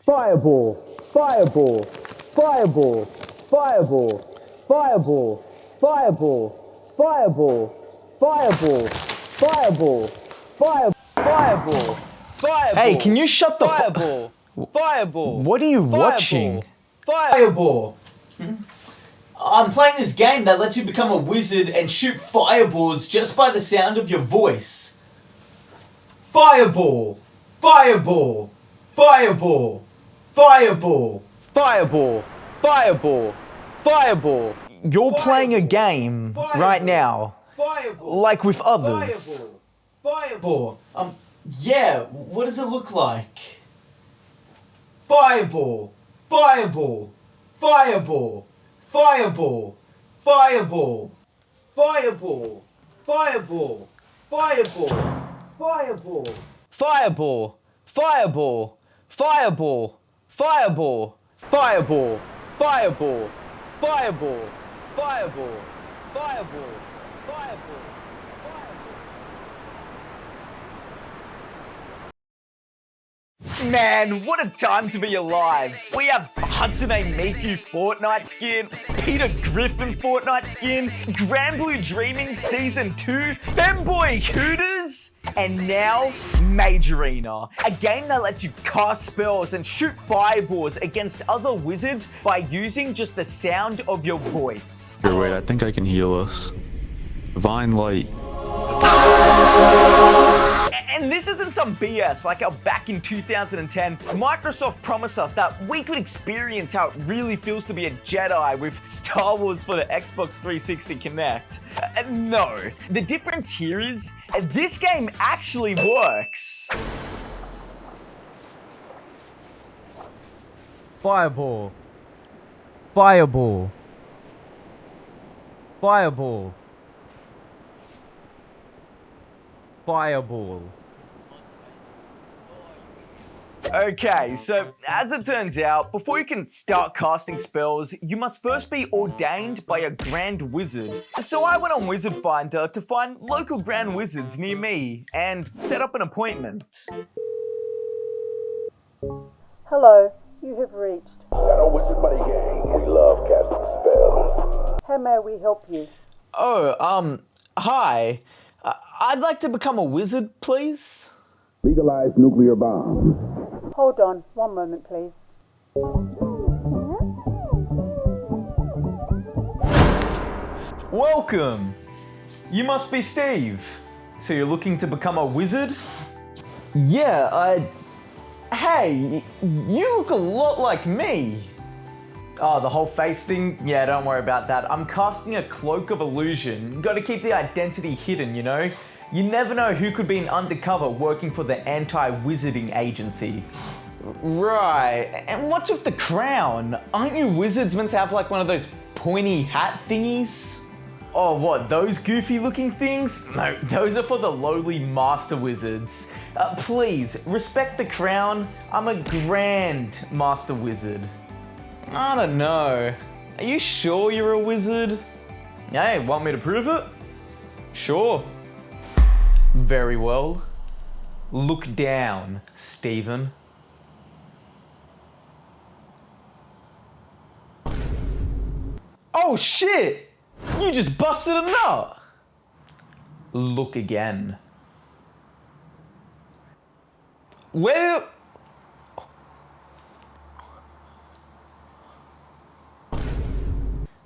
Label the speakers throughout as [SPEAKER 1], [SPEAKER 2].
[SPEAKER 1] Fireball, fireball, fireball, fireball, fireball, fireball, fireball, fireball, fireball, fireball, fireball.
[SPEAKER 2] Hey, can you shut the
[SPEAKER 1] fireball? Fireball.
[SPEAKER 2] What are you watching?
[SPEAKER 3] Fireball. I'm playing this game that lets you become a wizard and shoot fireballs just by the sound of your voice. Fireball. Fireball. Fireball. Fireball.
[SPEAKER 1] Fireball. Fireball. Fireball.
[SPEAKER 2] You're playing a game right now, like with others.
[SPEAKER 3] Fireball. Yeah, what does it look like? Fireball. Fireball. Fireball. Fireball. Fireball. Fireball. Fireball. Fireball. Fireball.
[SPEAKER 1] Fireball. Fireball. Fireball. Fireball. Fireball. Fireball. Fireball. Fireball. Fireball. Fireball.
[SPEAKER 2] Man, what a time to be alive. We have Hatsune Miku Fortnite skin, Peter Griffin Fortnite skin, Grand Blue Dreaming Season 2, Femboy Hooters, and now Mage Arena, a game that lets you cast spells and shoot fireballs against other wizards by using just the sound of your voice.
[SPEAKER 4] Here, wait, I think I can heal us. Divine Light.
[SPEAKER 2] And this isn't some BS like how back in 2010, Microsoft promised us that we could experience how it really feels to be a Jedi with Star Wars for the Xbox 360 Kinect. No, the difference here is this game actually works.
[SPEAKER 1] Fireball. Fireball. Fireball. Fireball.
[SPEAKER 2] Okay, so as it turns out, before you can start casting spells, you must first be ordained by a Grand Wizard. So I went on Wizard Finder to find local Grand Wizards near me and set up an appointment.
[SPEAKER 5] Hello, you have reached.
[SPEAKER 6] Shadow Wizard Money Gang. We love casting spells.
[SPEAKER 5] How may we help you?
[SPEAKER 2] Oh, hi. I'd like to become a wizard, please.
[SPEAKER 6] Legalize nuclear bombs.
[SPEAKER 5] Hold on, one moment please.
[SPEAKER 2] Welcome. You must be Steve. So you're looking to become a wizard? Yeah, Hey, you look a lot like me. Oh, the whole face thing? Yeah, don't worry about that. I'm casting a cloak of illusion. You gotta keep the identity hidden, you know? You never know who could be an undercover working for the anti-wizarding agency. Right, and what's with the crown? Aren't you wizards meant to have like one of those pointy hat thingies? Oh, what, those goofy looking things? No, those are for the lowly master wizards. Please, respect the crown. I'm a grand master wizard. I don't know. Are you sure you're a wizard? Hey, want me to prove it? Sure. Very well. Look down, Stephen. Oh shit! You just busted a nut! Look again. Where?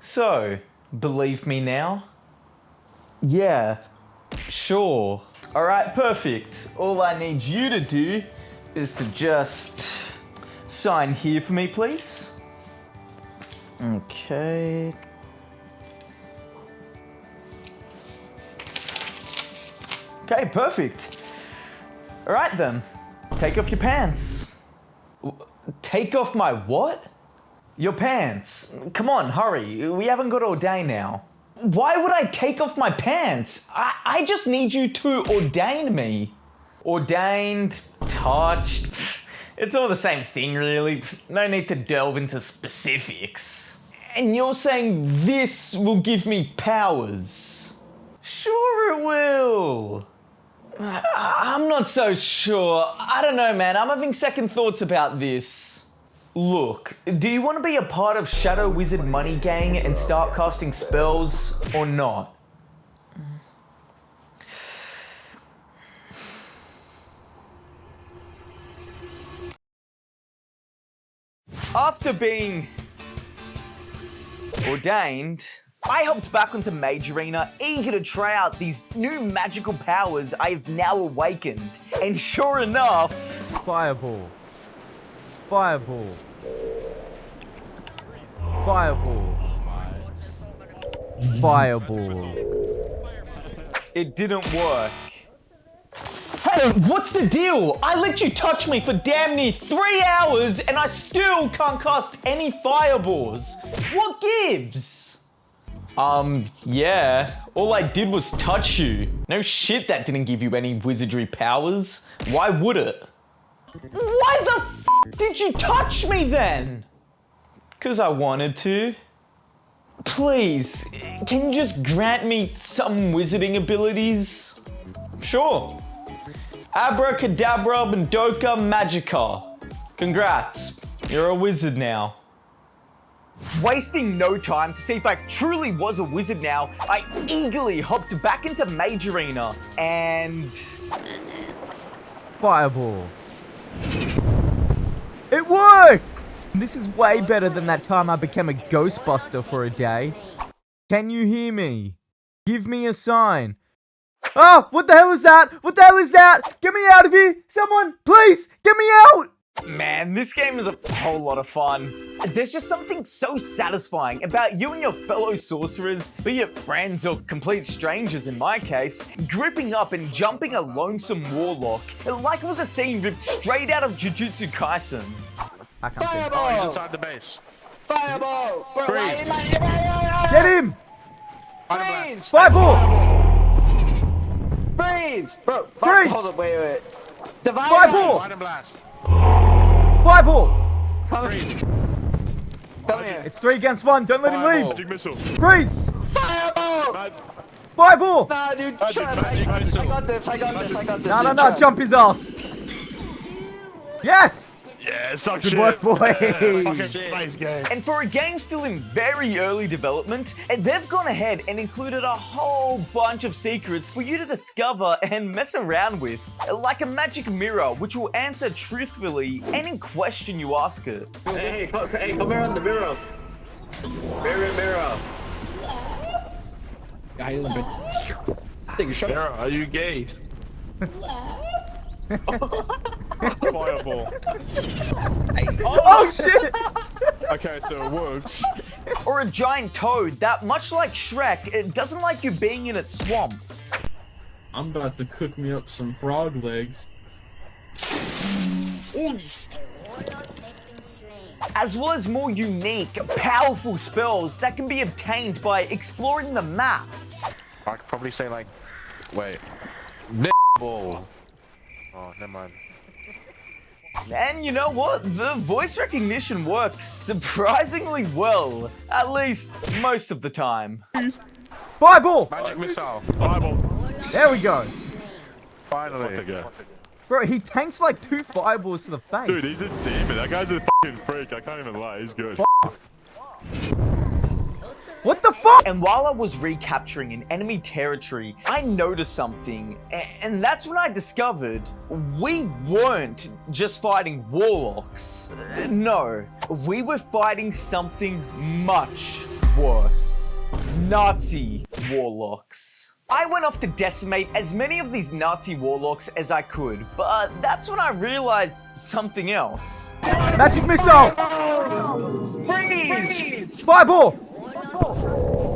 [SPEAKER 2] So, believe me now? Yeah, sure. All right, perfect. All I need you to do is to just sign here for me, please. Okay. Okay, perfect. All right then, take off your pants. Take off my what? Your pants. Come on, hurry. We haven't got ordained now. Why would I take off my pants? I just need you to ordain me. Ordained, touched, it's all the same thing really. No need to delve into specifics. And you're saying this will give me powers? Sure it will. I'm not so sure. I don't know, man. I'm having second thoughts about this. Look, do you want to be a part of Shadow Wizard Money Gang and start casting spells or not? After being ordained, I hopped back onto Mage Arena, eager to try out these new magical powers I have now awakened. And sure enough...
[SPEAKER 1] Fireball. Fireball. Fireball. Fireball.
[SPEAKER 2] It didn't work. Hey, what's the deal? I let you touch me for damn near 3 hours and I still can't cast any fireballs. What gives? Yeah. All I did was touch you. No shit, that didn't give you any wizardry powers. Why would it? Why the f did you touch me then? 'Cause I wanted to. Please, can you just grant me some wizarding abilities? Sure. Abracadabra, Bandoka, Magica. Congrats, you're a wizard now. Wasting no time to see if I truly was a wizard now, I eagerly hopped back into Mage Arena and...
[SPEAKER 1] Fireball. It worked! This is way better than that time I became a Ghostbuster for a day. Can you hear me? Give me a sign. Oh, what the hell is that? What the hell is that? Get me out of here! Someone, please, get me out!
[SPEAKER 2] Man, this game is a whole lot of fun. There's just something so satisfying about you and your fellow sorcerers, be it friends or complete strangers in my case, gripping up and jumping a lonesome warlock, like it was a scene ripped straight out of Jujutsu Kaisen.
[SPEAKER 1] I can't see.
[SPEAKER 7] Oh, he's inside the base.
[SPEAKER 8] Fireball! Bro,
[SPEAKER 7] Freeze.
[SPEAKER 1] Get him!
[SPEAKER 8] Freeze!
[SPEAKER 1] Fireball!
[SPEAKER 8] Freeze! Bro,
[SPEAKER 1] Freeze!
[SPEAKER 8] hold up, wait. Divine
[SPEAKER 1] Fireball!
[SPEAKER 7] Light and blast.
[SPEAKER 1] Fireball!
[SPEAKER 8] Come,
[SPEAKER 7] Freeze.
[SPEAKER 8] come here.
[SPEAKER 1] It's 3 against 1, don't let him leave!
[SPEAKER 7] Magic missile.
[SPEAKER 1] Freeze!
[SPEAKER 8] Fireball!
[SPEAKER 1] Fireball!
[SPEAKER 8] Nah, dude,
[SPEAKER 7] Magic,
[SPEAKER 8] trust.
[SPEAKER 7] magic
[SPEAKER 8] I
[SPEAKER 7] missile.
[SPEAKER 8] got this, I got this.
[SPEAKER 1] No,
[SPEAKER 8] dude,
[SPEAKER 1] no,
[SPEAKER 8] trust.
[SPEAKER 1] jump his ass! Yes!
[SPEAKER 7] Yeah, suck
[SPEAKER 1] Good
[SPEAKER 7] shit.
[SPEAKER 1] work, boys.
[SPEAKER 7] Fucking nice game.
[SPEAKER 2] And for a game still in very early development, they've gone ahead and included a whole bunch of secrets for you to discover and mess around with. Like a magic mirror, which will answer truthfully any question you ask it.
[SPEAKER 8] Hey, come here on the mirror. Mirror. Take a shot.
[SPEAKER 7] Sarah, are you gay? Fireball.
[SPEAKER 1] Oh shit!
[SPEAKER 7] Okay, so it works.
[SPEAKER 2] Or a giant toad that, much like Shrek, it doesn't like you being in its swamp.
[SPEAKER 9] I'm about to cook me up some frog legs.
[SPEAKER 2] As well as more unique, powerful spells that can be obtained by exploring the map.
[SPEAKER 7] I could probably say like, wait, ball. Oh, never mind.
[SPEAKER 2] And you know what? The voice recognition works surprisingly well. At least most of the time.
[SPEAKER 1] Fireball!
[SPEAKER 7] Magic missile. Fireball.
[SPEAKER 1] There we go.
[SPEAKER 7] Finally.
[SPEAKER 1] Bro, he tanks like 2 fireballs to the face.
[SPEAKER 7] Dude, he's a demon. That guy's a fucking freak. I can't even lie. He's good.
[SPEAKER 1] What the fuck?
[SPEAKER 2] And while I was recapturing an enemy territory, I noticed something, and that's when I discovered we weren't just fighting warlocks. No, we were fighting something much worse. Nazi warlocks. I went off to decimate as many of these Nazi warlocks as I could, but that's when I realized something else.
[SPEAKER 1] Magic missile!
[SPEAKER 2] Freeze!
[SPEAKER 1] Fireball!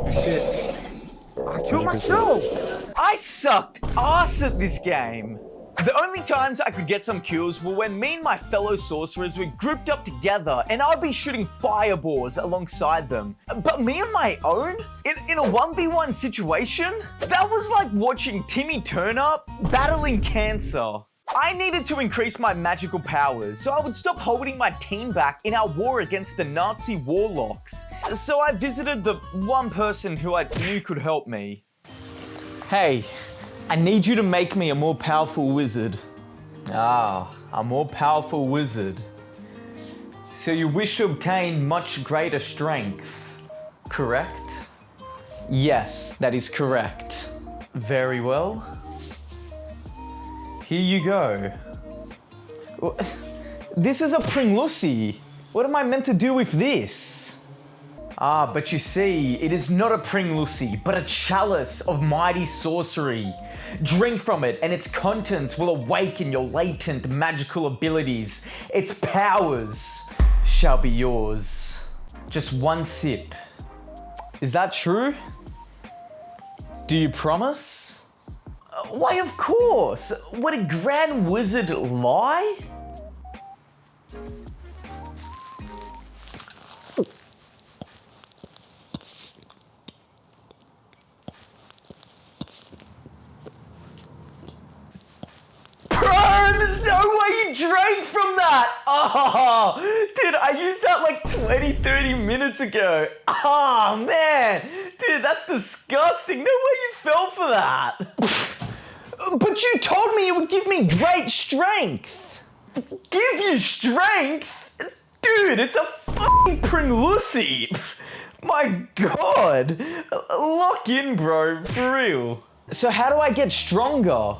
[SPEAKER 1] Shit. I killed myself!
[SPEAKER 2] I sucked ass at this game. The only times I could get some kills were when me and my fellow sorcerers were grouped up together and I'd be shooting fireballs alongside them. But me on my own? In a 1v1 situation? That was like watching Timmy Turner battling cancer. I needed to increase my magical powers, so I would stop holding my team back in our war against the Nazi warlocks. So I visited the one person who I knew could help me. Hey, I need you to make me a more powerful wizard. Ah, a more powerful wizard. So you wish to obtain much greater strength, correct? Yes, that is correct. Very well. Here you go. This is a Pringlussy. What am I meant to do with this? Ah, but you see, it is not a Pringlussy, but a chalice of mighty sorcery. Drink from it, and its contents will awaken your latent magical abilities. Its powers shall be yours. Just one sip. Is that true? Do you promise? Why, of course! Would a grand wizard lie? There's no way you drank from that! Oh, dude, I used that like 20-30 minutes ago. Oh, man. Dude, that's disgusting. No way you fell for that. But you told me it would give me great strength. Give you strength? Dude, it's a fucking Pringlussy. My God. Lock in, bro. For real. So how do I get stronger?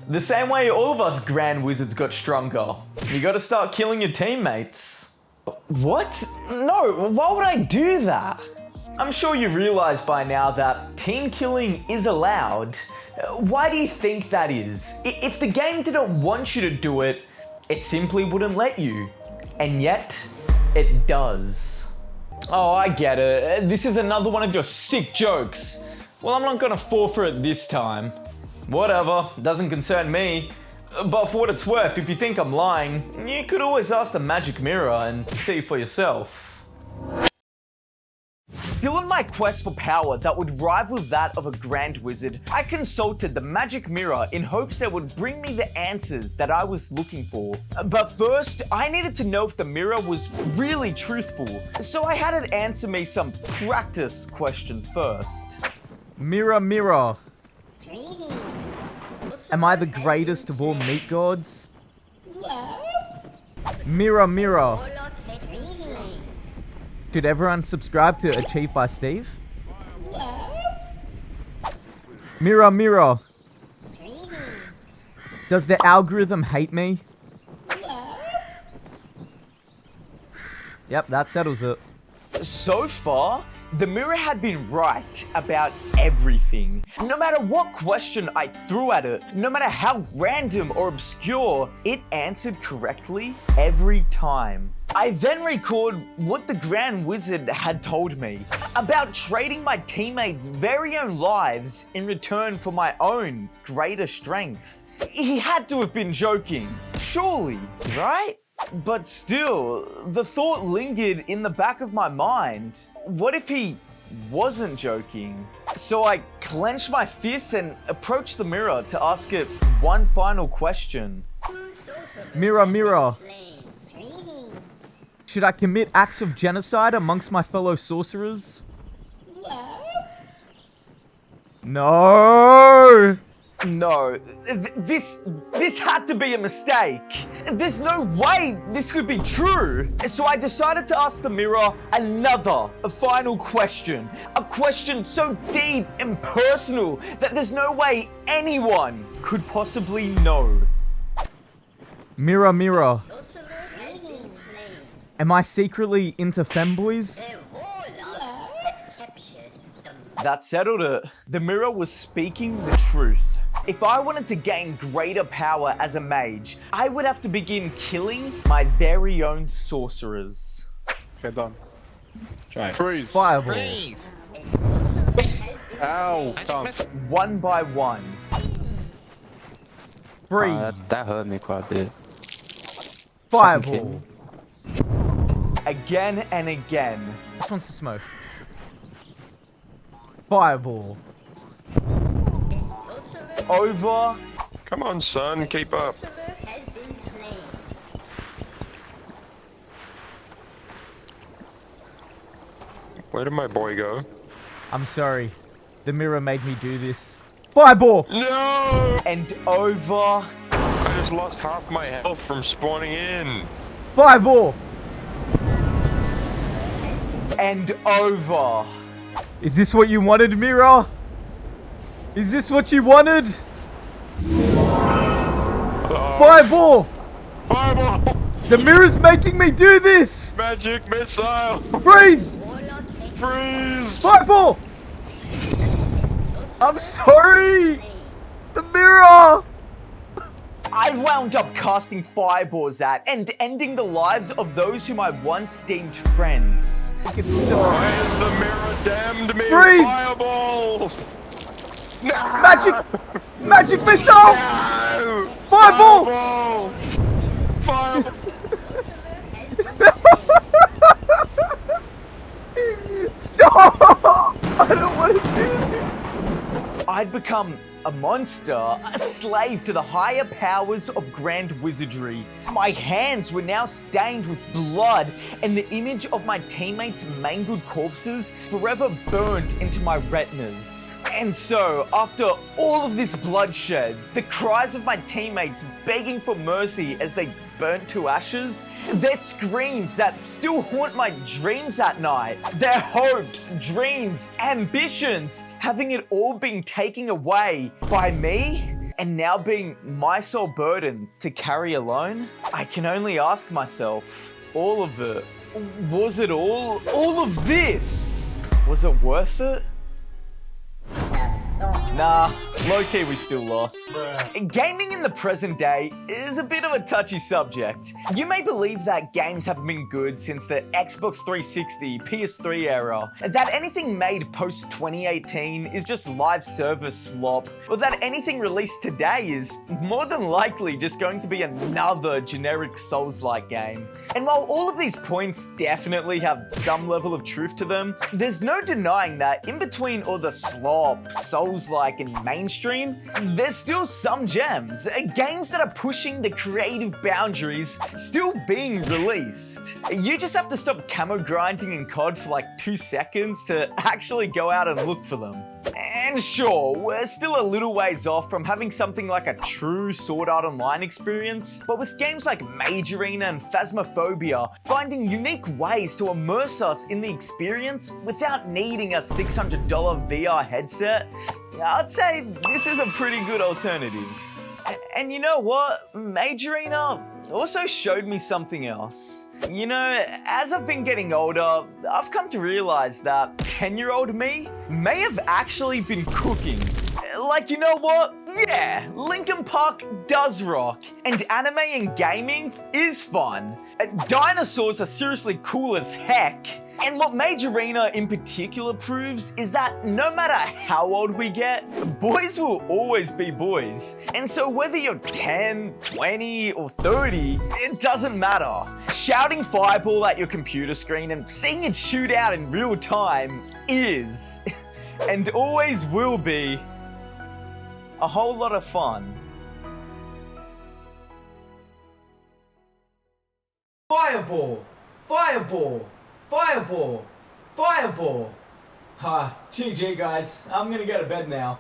[SPEAKER 2] The same way all of us Grand Wizards got stronger. You gotta start killing your teammates. What? No, why would I do that? I'm sure you realize by now that team killing is allowed. Why do you think that is? If the game didn't want you to do it, it simply wouldn't let you. And yet, it does. Oh, I get it. This is another one of your sick jokes. Well, I'm not gonna fall for it this time. Whatever, doesn't concern me. But for what it's worth, if you think I'm lying, you could always ask the magic mirror and see for yourself. Still on my quest for power that would rival that of a grand wizard, I consulted the magic mirror in hopes that it would bring me the answers that I was looking for. But first, I needed to know if the mirror was really truthful, so I had it answer me some practice questions first.
[SPEAKER 1] Mirror, mirror. Am I the greatest of all meat gods? Mirror, mirror. Should everyone subscribe to Achieved by Steve? Mirror, mirror. Does the algorithm hate me? Yep, that settles it.
[SPEAKER 2] So far, the mirror had been right about everything. No matter what question I threw at it, no matter how random or obscure, it answered correctly every time. I then recalled what the Grand Wizard had told me about trading my teammates' very own lives in return for my own greater strength. He had to have been joking, surely, right? But still, the thought lingered in the back of my mind. What if he wasn't joking? So I clenched my fists and approached the mirror to ask it one final question.
[SPEAKER 1] Mirror, mirror. Should I commit acts of genocide amongst my fellow sorcerers? No!
[SPEAKER 2] No, this had to be a mistake. There's no way this could be true. So I decided to ask the mirror another final question. A question so deep and personal that there's no way anyone could possibly know.
[SPEAKER 1] Mirror, mirror. Am I secretly into femboys?
[SPEAKER 2] That settled it. The mirror was speaking the truth. If I wanted to gain greater power as a mage, I would have to begin killing my very own sorcerers.
[SPEAKER 7] Okay, done.
[SPEAKER 9] Try.
[SPEAKER 7] Freeze.
[SPEAKER 1] Fireball.
[SPEAKER 7] Ow. Done.
[SPEAKER 2] One by one.
[SPEAKER 1] Freeze.
[SPEAKER 10] That hurt me quite a bit.
[SPEAKER 1] Fireball.
[SPEAKER 2] Again and again.
[SPEAKER 1] This wants to smoke. Fireball.
[SPEAKER 2] Over.
[SPEAKER 7] Come on, son. Keep up. Where did my boy go?
[SPEAKER 1] I'm sorry. The mirror made me do this. Fireball!
[SPEAKER 7] No!
[SPEAKER 2] And over.
[SPEAKER 7] I just lost half my health from spawning in.
[SPEAKER 1] Fireball!
[SPEAKER 2] and over.
[SPEAKER 1] Is this what you wanted, Mirror? Is this what you wanted? Fireball!
[SPEAKER 7] Fireball!
[SPEAKER 1] The mirror's making me do this!
[SPEAKER 7] Magic missile!
[SPEAKER 1] Freeze!
[SPEAKER 7] Freeze!
[SPEAKER 1] Fireball! I'm sorry! The mirror!
[SPEAKER 2] I wound up casting fireballs at and ending the lives of those whom I once deemed friends.
[SPEAKER 7] Why has the mirror damned me?
[SPEAKER 1] Freeze!
[SPEAKER 7] Fireball! No!
[SPEAKER 1] Magic missile!
[SPEAKER 7] No!
[SPEAKER 1] Fireball!
[SPEAKER 7] Fireball!
[SPEAKER 1] Stop! I don't want to do this.
[SPEAKER 2] I'd become a monster, a slave to the higher powers of grand wizardry. My hands were now stained with blood, and the image of my teammates' mangled corpses forever burned into my retinas. And so, after all of this bloodshed, the cries of my teammates begging for mercy as they burnt to ashes, their screams that still haunt my dreams at night, their hopes, dreams, ambitions, having it all been taken away by me, and now being my sole burden to carry alone, I can only ask myself, all of it, was it all of this? Was it worth it? Nah, low-key we still lost. Gaming in the present day is a bit of a touchy subject. You may believe that games have been good since the Xbox 360, PS3 era, that anything made post-2018 is just live service slop, or that anything released today is more than likely just going to be another generic Souls-like game. And while all of these points definitely have some level of truth to them, there's no denying that in between all the slop, Souls-like, and mainstream, there's still some gems, games that are pushing the creative boundaries still being released. You just have to stop camo grinding in COD for like 2 seconds to actually go out and look for them. And sure, we're still a little ways off from having something like a true Sword Art Online experience, but with games like Mage Arena and Phasmophobia finding unique ways to immerse us in the experience without needing a $600 VR headset, I'd say this is a pretty good alternative. And you know what? Mage Arena also showed me something else. You know, as I've been getting older, I've come to realize that 10-year-old me may have actually been cooking. Like, you know what? Yeah, Linkin Park does rock, and anime and gaming is fun. Dinosaurs are seriously cool as heck. And what Mage Arena in particular proves is that no matter how old we get, boys will always be boys. And so whether you're 10, 20, or 30, it doesn't matter. Shouting Fireball at your computer screen and seeing it shoot out in real time is, and always will be, a whole lot of fun.
[SPEAKER 3] Fireball! Fireball! Fireball! Fireball! Ha, GG guys, I'm gonna go to bed now.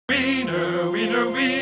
[SPEAKER 10] Wiener, wiener, wiener.